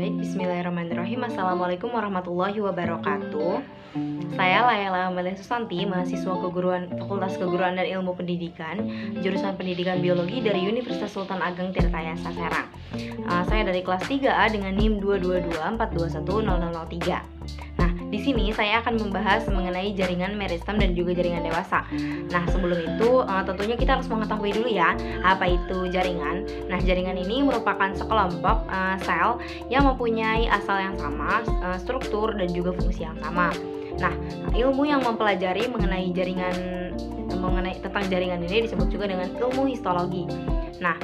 Baik, bismillahirrahmanirrahim. Assalamualaikum warahmatullahi wabarakatuh. Saya Layla Amalia Susanti, mahasiswa Fakultas Keguruan dan Ilmu Pendidikan, jurusan Pendidikan Biologi dari Universitas Sultan Ageng Tirtayasa Serang. Saya dari kelas 3A dengan NIM 22242210003. Nah, di sini saya akan membahas mengenai jaringan meristem dan juga jaringan dewasa. Nah, sebelum itu tentunya kita harus mengetahui dulu ya, apa itu jaringan. Nah, jaringan ini merupakan sekelompok sel yang mempunyai asal yang sama, struktur dan juga fungsi yang sama. Nah, ilmu yang mempelajari tentang jaringan ini disebut juga dengan ilmu histologi. Nah,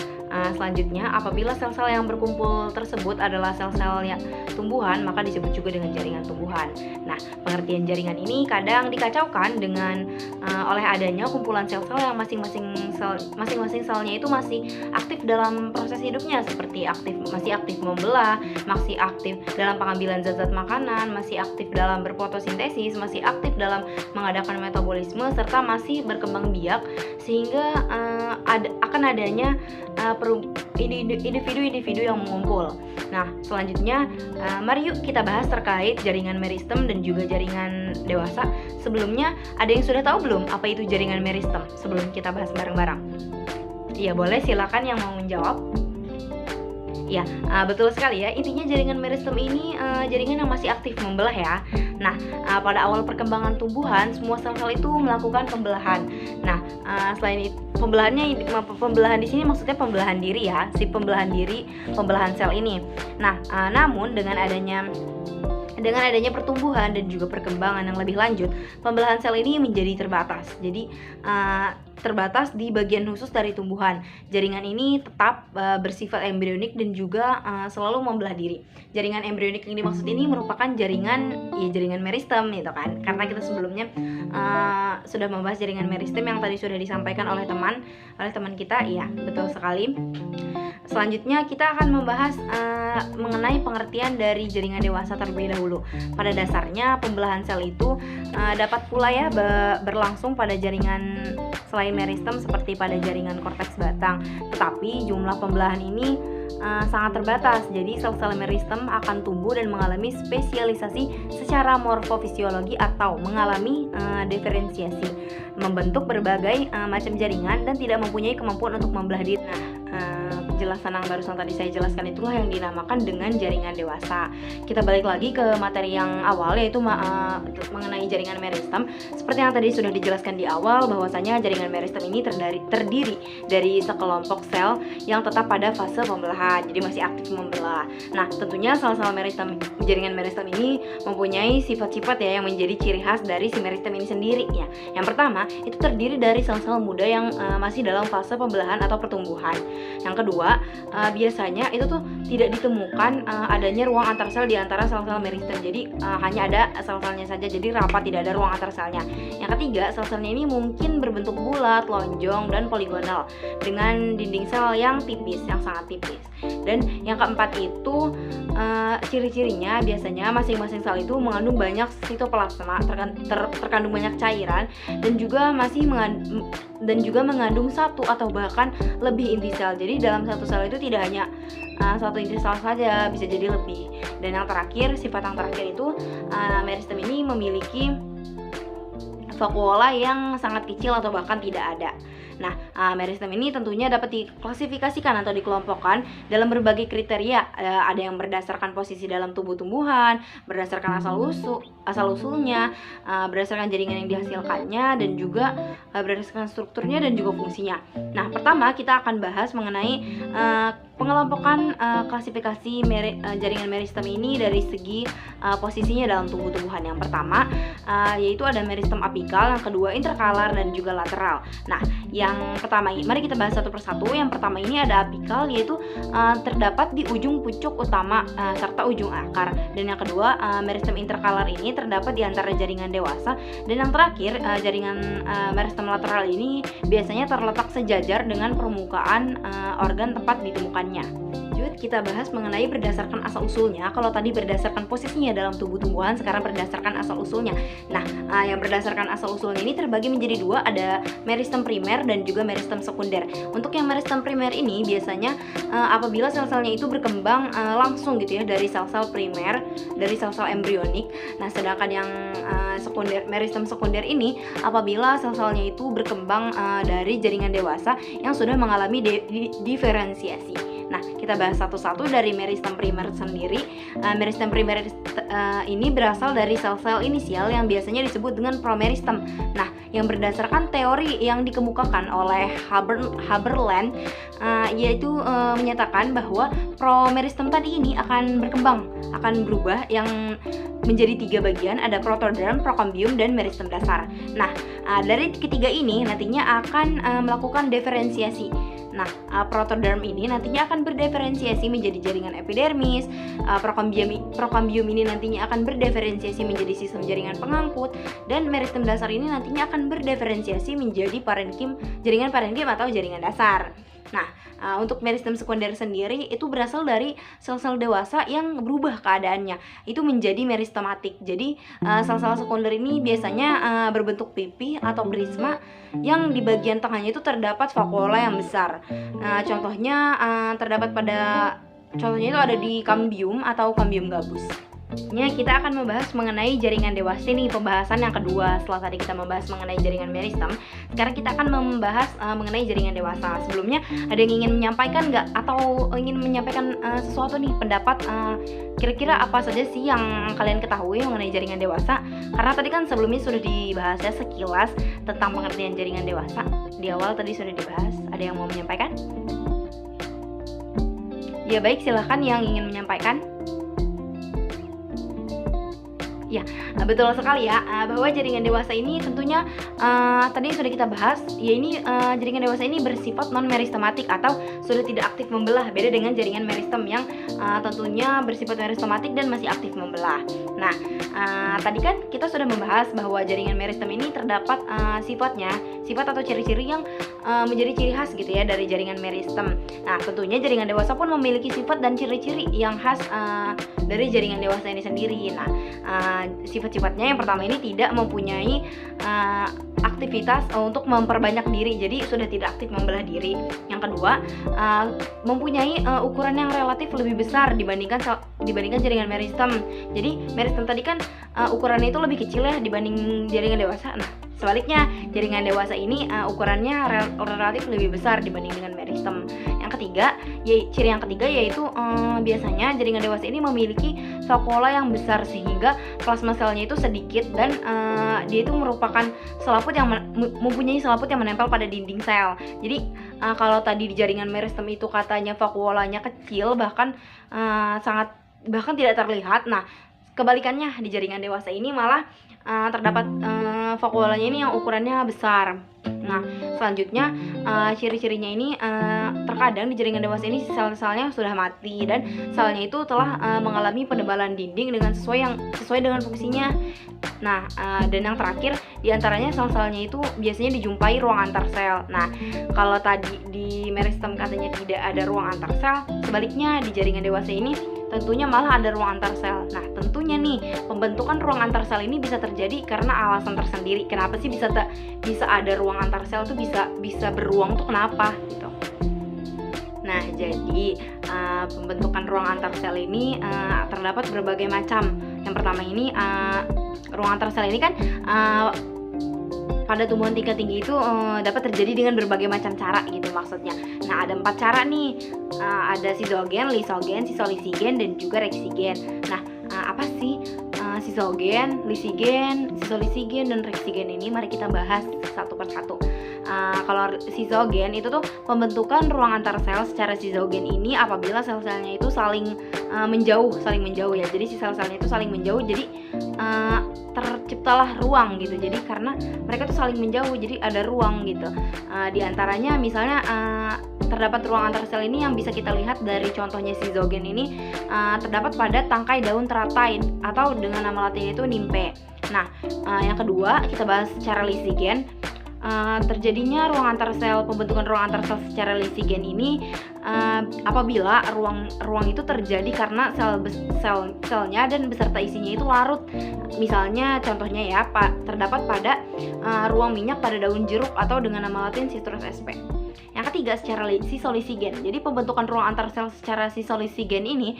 selanjutnya apabila sel-sel yang berkumpul tersebut adalah sel-sel yang tumbuhan, maka disebut juga dengan jaringan tumbuhan. Nah, pengertian jaringan ini kadang dikacaukan dengan oleh adanya kumpulan sel-sel yang masing-masing selnya itu masih aktif dalam proses hidupnya, seperti masih aktif membelah, masih aktif dalam pengambilan zat-zat makanan, masih aktif dalam berfotosintesis, masih aktif dalam mengadakan metabolisme, serta masih berkembang biak, sehingga akan adanya individu-individu yang mengumpul. Nah, selanjutnya mari yuk kita bahas terkait jaringan meristem dan juga jaringan dewasa. Sebelumnya, ada yang sudah tahu belum apa itu jaringan meristem? Sebelum kita bahas bareng-bareng. Iya, boleh, silakan yang mau menjawab. Ya, betul sekali ya. Intinya jaringan meristem ini jaringan yang masih aktif membelah ya. Nah, pada awal perkembangan tumbuhan, semua sel-sel itu melakukan pembelahan. Nah, selain itu, pembelahan di sini maksudnya pembelahan diri ya, pembelahan sel ini. Nah, namun dengan adanya pertumbuhan dan juga perkembangan yang lebih lanjut, pembelahan sel ini menjadi terbatas. Jadi terbatas di bagian khusus dari tumbuhan. Jaringan ini tetap bersifat embrionik dan juga selalu membelah diri. Jaringan embrionik yang dimaksud ini merupakan jaringan meristem gitu kan. Karena kita sebelumnya sudah membahas jaringan meristem yang tadi sudah disampaikan oleh teman kita. Iya, betul sekali. Selanjutnya kita akan membahas mengenai pengertian dari jaringan dewasa terlebih dahulu. Pada dasarnya pembelahan sel itu dapat pula ya berlangsung pada jaringan selain meristem seperti pada jaringan korteks batang. Tetapi jumlah pembelahan ini sangat terbatas. Jadi sel-sel meristem akan tumbuh dan mengalami spesialisasi secara morfofisiologi atau mengalami diferensiasi, membentuk berbagai macam jaringan dan tidak mempunyai kemampuan untuk membelah diri. Penjelasan yang barusan tadi saya jelaskan itulah yang dinamakan dengan jaringan dewasa. Kita balik lagi ke materi yang awal, yaitu mengenai jaringan meristem. Seperti yang tadi sudah dijelaskan di awal, bahwasanya jaringan meristem ini terdiri dari sekelompok sel yang tetap pada fase pembelahan, jadi masih aktif membelah. Nah, tentunya sel-sel jaringan meristem ini mempunyai sifat-sifat ya yang menjadi ciri khas dari si meristem ini sendiri ya. Yang pertama, itu terdiri dari sel-sel muda yang masih dalam fase pembelahan atau pertumbuhan. Yang kedua, biasanya itu tuh tidak ditemukan adanya ruang antar sel di antara sel-sel meristem. Jadi hanya ada sel-selnya saja, jadi rapat, tidak ada ruang antar selnya. Yang ketiga, sel-selnya ini mungkin berbentuk bulat, lonjong, dan poligonal dengan dinding sel yang tipis, yang sangat tipis. Dan yang keempat itu ciri-cirinya biasanya masing-masing sel itu mengandung banyak sitoplasma, terkandung banyak cairan, dan juga mengandung satu atau bahkan lebih inti sel. Jadi dalam satu sel itu tidak hanya satu inti sel saja, bisa jadi lebih. Dan yang terakhir, sifat yang terakhir itu meristem ini memiliki vakuola yang sangat kecil atau bahkan tidak ada. Nah, meristem ini tentunya dapat diklasifikasikan atau dikelompokkan dalam berbagai kriteria. Ada yang berdasarkan posisi dalam tubuh tumbuhan, berdasarkan asal-usulnya, berdasarkan jaringan yang dihasilkannya, dan juga berdasarkan strukturnya dan juga fungsinya. Nah, pertama kita akan bahas mengenai pengelompokan klasifikasi jaringan meristem ini dari segi posisinya dalam tubuh tumbuhan. Yang pertama yaitu ada meristem apikal, yang kedua interkalar, dan juga lateral. Nah, yang pertama ini mari kita bahas satu persatu. Yang pertama ini ada apikal, yaitu terdapat di ujung pucuk utama serta ujung akar. Dan yang kedua, meristem interkalar ini terdapat di antara jaringan dewasa. Dan yang terakhir, jaringan meristem lateral ini biasanya terletak sejajar dengan permukaan organ tempat ditemukannya. Juga lanjut kita bahas mengenai berdasarkan asal-usulnya. Kalau tadi berdasarkan posisinya dalam tubuh tumbuhan, sekarang berdasarkan asal-usulnya. Nah, yang berdasarkan asal-usulnya ini terbagi menjadi dua, ada meristem primer dan juga meristem sekunder. Untuk yang meristem primer ini biasanya apabila sel-selnya itu berkembang langsung gitu ya dari sel-sel primer, dari sel-sel embrionik. Nah, sedangkan yang meristem sekunder ini apabila sel-selnya itu berkembang dari jaringan dewasa yang sudah mengalami diferensiasi. Nah, kita bahas satu-satu dari meristem primer sendiri. Meristem primer ini berasal dari sel-sel inisial yang biasanya disebut dengan promeristem. Nah, yang berdasarkan teori yang dikemukakan oleh Haberland, yaitu menyatakan bahwa promeristem tadi ini akan berkembang, akan berubah yang menjadi 3 bagian, ada protoderm, prokambium, dan meristem dasar. Nah, dari ketiga ini nantinya akan melakukan diferensiasi. Nah, protoderm ini nantinya akan berdiferensiasi menjadi jaringan epidermis, prokambium ini nantinya akan berdiferensiasi menjadi sistem jaringan pengangkut, dan meristem dasar ini nantinya akan berdiferensiasi menjadi jaringan parenkim atau jaringan dasar. Nah, untuk meristem sekunder sendiri itu berasal dari sel-sel dewasa yang berubah keadaannya, itu menjadi meristematik. Jadi sel-sel sekunder ini biasanya berbentuk pipi atau prisma yang di bagian tengahnya itu terdapat vakuola yang besar. Nah, contohnya contohnya itu ada di kambium atau kambium gabus. Kita akan membahas mengenai jaringan dewasa nih, pembahasan yang kedua. Setelah tadi kita membahas mengenai jaringan meristem, sekarang kita akan membahas mengenai jaringan dewasa. Sebelumnya ada yang ingin menyampaikan nggak, atau ingin menyampaikan sesuatu nih, pendapat kira-kira apa saja sih yang kalian ketahui mengenai jaringan dewasa? Karena tadi kan sebelumnya sudah dibahas ya sekilas tentang pengertian jaringan dewasa. Di awal tadi sudah dibahas. Ada yang mau menyampaikan? Ya baik, silahkan yang ingin menyampaikan. Ya, betul sekali ya, bahwa jaringan dewasa ini tentunya tadi sudah kita bahas, ya ini jaringan dewasa ini bersifat non-meristematik atau sudah tidak aktif membelah, beda dengan jaringan meristem yang tentunya bersifat meristematik dan masih aktif membelah. Nah, tadi kan kita sudah membahas bahwa jaringan meristem ini terdapat sifat atau ciri-ciri yang menjadi ciri khas gitu ya dari jaringan meristem. Nah, tentunya jaringan dewasa pun memiliki sifat dan ciri-ciri yang khas dari jaringan dewasa ini sendiri. Nah, sifat-sifatnya yang pertama ini tidak mempunyai aktivitas untuk memperbanyak diri, jadi sudah tidak aktif membelah diri. Yang kedua, mempunyai ukuran yang relatif lebih besar dibandingkan jaringan meristem. Jadi meristem tadi kan ukurannya itu lebih kecil ya dibanding jaringan dewasa. Nah, sebaliknya jaringan dewasa ini ukurannya relatif lebih besar dibanding dengan meristem. Ciri yang ketiga yaitu biasanya jaringan dewasa ini memiliki vakuola yang besar sehingga plasma selnya itu sedikit, dan dia itu merupakan mempunyai selaput yang menempel pada dinding sel. Jadi kalau tadi di jaringan meristem itu katanya vakuolanya kecil, bahkan tidak terlihat. Nah, kebalikannya di jaringan dewasa ini malah terdapat vakuolanya ini yang ukurannya besar. Nah, selanjutnya ciri-cirinya ini terkadang di jaringan dewasa ini sel-selnya sudah mati dan selnya itu telah mengalami penebalan dinding dengan sesuai dengan fungsinya. Nah, dan yang terakhir diantaranya sel-selnya itu biasanya dijumpai ruang antar sel. Nah, kalau tadi di meristem katanya tidak ada ruang antar sel, sebaliknya di jaringan dewasa ini tentunya malah ada ruang antar sel. Nah, tentunya nih pembentukan ruang antar sel ini bisa terjadi karena alasan tersendiri. Kenapa sih bisa ada ruang antar sel tuh bisa beruang tuh kenapa gitu. Nah, jadi pembentukan ruang antar sel ini terdapat berbagai macam. Yang pertama ini ruang antar sel ini kan pada tumbuhan tingkat tinggi itu dapat terjadi dengan berbagai macam cara gitu maksudnya. Nah, ada 4 cara nih, ada sizogen, lisogen, sisolisigen, dan juga reksigen. Nah, apa sih sizogen, lisigen, sisolisigen, dan reksigen ini? Mari kita bahas satu persatu. Kalau sizogen itu tuh pembentukan ruang antar sel secara sizogen ini apabila sel-selnya itu saling menjauh ya. Jadi si sel-selnya itu saling menjauh, jadi terciptalah ruang gitu. Jadi karena mereka tuh saling menjauh, jadi ada ruang gitu. Di antaranya misalnya terdapat ruang antar sel ini yang bisa kita lihat dari contohnya sizogen ini terdapat pada tangkai daun teratai atau dengan nama latinnya itu nimpe. Nah, yang kedua kita bahas secara lisigen. Terjadinya pembentukan ruang antar sel secara lisigen ini apabila ruang itu terjadi karena selnya dan beserta isinya itu larut. Misalnya contohnya ya, terdapat pada ruang minyak pada daun jeruk atau dengan nama latin Citrus sp. Yang ketiga, secara sisolisigen. Jadi pembentukan ruang antar sel secara sisolisigen ini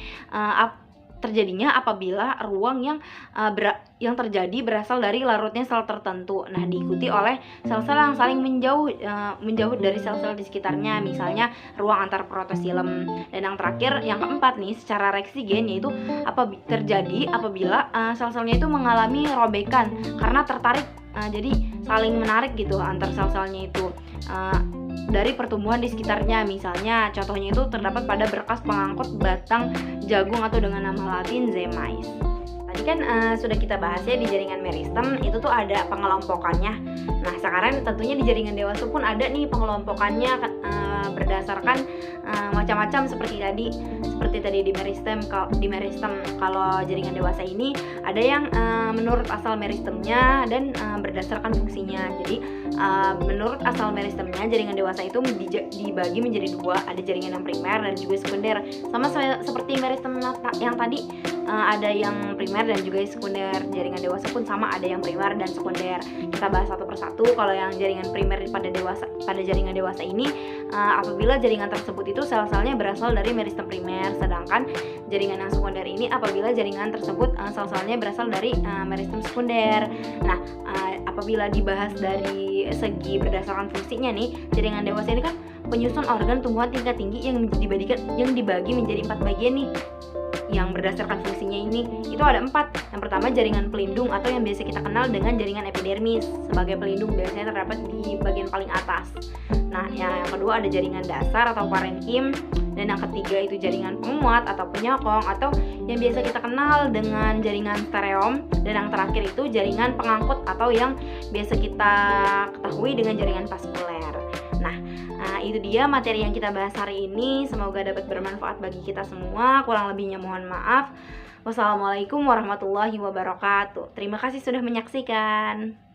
terjadinya apabila ruang yang terjadi berasal dari larutnya sel tertentu. Nah, diikuti oleh sel-sel yang saling menjauh dari sel-sel di sekitarnya, misalnya ruang antar protosilem. Dan yang terakhir, yang keempat nih, secara reksigen, yaitu terjadi apabila sel-selnya itu mengalami robekan karena tertarik, jadi saling menarik gitu antar sel-selnya itu dari pertumbuhan di sekitarnya. Misalnya contohnya itu terdapat pada berkas pengangkut batang jagung atau dengan nama latin zemais. Tadi kan sudah kita bahas ya, di jaringan meristem itu tuh ada pengelompokannya. Nah, sekarang tentunya di jaringan dewasa pun ada nih pengelompokannya berdasarkan macam-macam seperti tadi di meristem. Kalau jaringan dewasa ini ada yang menurut asal meristemnya dan berdasarkan fungsinya. Jadi menurut asal meristemnya, jaringan dewasa itu dibagi menjadi dua, ada jaringan yang primer dan juga sekunder. Sama seperti meristem yang tadi, ada yang primer dan juga sekunder. Jaringan dewasa pun sama, ada yang primer dan sekunder. Kita bahas satu persatu. Kalau yang jaringan primer pada jaringan dewasa ini, apabila jaringan tersebut itu sel-selnya berasal dari meristem primer, sedangkan jaringan yang sekunder ini apabila jaringan tersebut sel-selnya berasal dari meristem sekunder. Nah, apabila dibahas dari segi berdasarkan fungsinya nih, jaringan dewasa ini kan penyusun organ tumbuhan tingkat tinggi yang dibagi menjadi 4 bagian nih. Yang berdasarkan fungsinya ini itu ada 4. Yang pertama, jaringan pelindung atau yang biasa kita kenal dengan jaringan epidermis. Sebagai pelindung biasanya terdapat di bagian paling atas. Nah, yang kedua ada jaringan dasar atau parenkim, dan yang ketiga itu jaringan penguat atau penyokong atau yang biasa kita kenal dengan jaringan stereom, dan yang terakhir itu jaringan pengangkut atau yang biasa kita ketahui dengan jaringan vaskuler. Nah, itu dia materi yang kita bahas hari ini. Semoga dapat bermanfaat bagi kita semua. Kurang lebihnya mohon maaf. Wassalamualaikum warahmatullahi wabarakatuh. Terima kasih sudah menyaksikan.